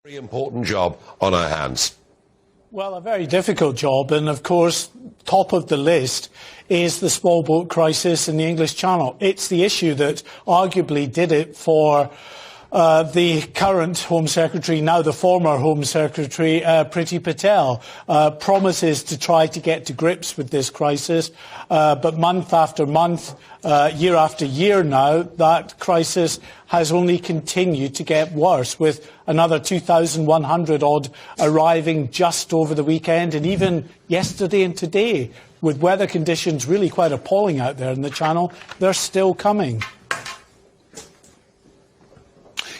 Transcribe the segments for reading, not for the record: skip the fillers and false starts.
Very important job on our hands. Well, a very difficult job, and of course, top of the list is the small boat crisis in the English Channel. It's the issue that arguably did it for the current Home Secretary, now the former Home Secretary, Priti Patel, promises to try to get to grips with this crisis, but month after month, year after year now, that crisis has only continued to get worse, with another 2,100 odd arriving just over the weekend, and even yesterday and today, with weather conditions really quite appalling out there in the Channel, they're still coming.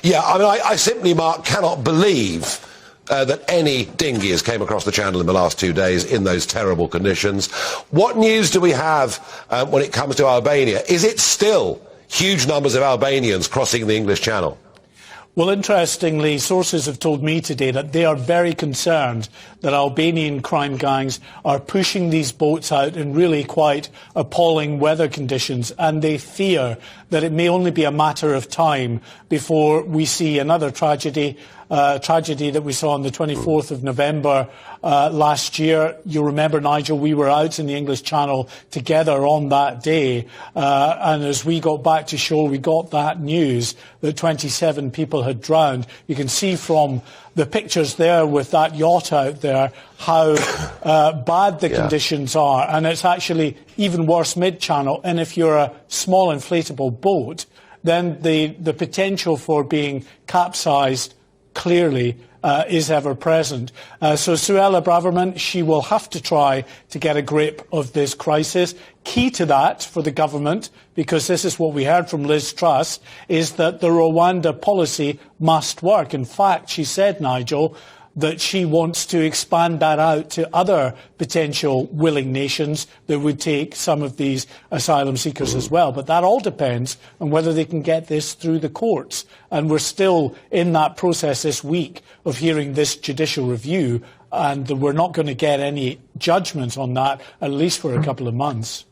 Yeah, I mean, I simply, Mark, cannot believe that any dinghies came across the Channel in the last 2 days in those terrible conditions. What news do we have when it comes to Albania? Is it still huge numbers of Albanians crossing the English Channel? Well, interestingly, sources have told me today that they are very concerned that Albanian crime gangs are pushing these boats out in really quite appalling weather conditions, and they fear that it may only be a matter of time before we see another tragedy that we saw on the 24th of November last year. You'll remember, Nigel, we were out in the English Channel together on that day, and as we got back to shore, we got that news that 27 people had drowned. You can see from the pictures there with that yacht out there how bad the conditions are, and it's actually even worse mid-channel. And if you're a small inflatable boat, then the potential for being capsized clearly is ever present. So Suella Braverman, she will have to try to get a grip of this crisis. Key to that for the government, because this is what we heard from Liz Truss, is that the Rwanda policy must work. In fact, she said, Nigel, that she wants to expand that out to other potential willing nations that would take some of these asylum seekers as well. But that all depends on whether they can get this through the courts. And we're still in that process this week of hearing this judicial review, and we're not going to get any judgment on that, at least for a couple of months.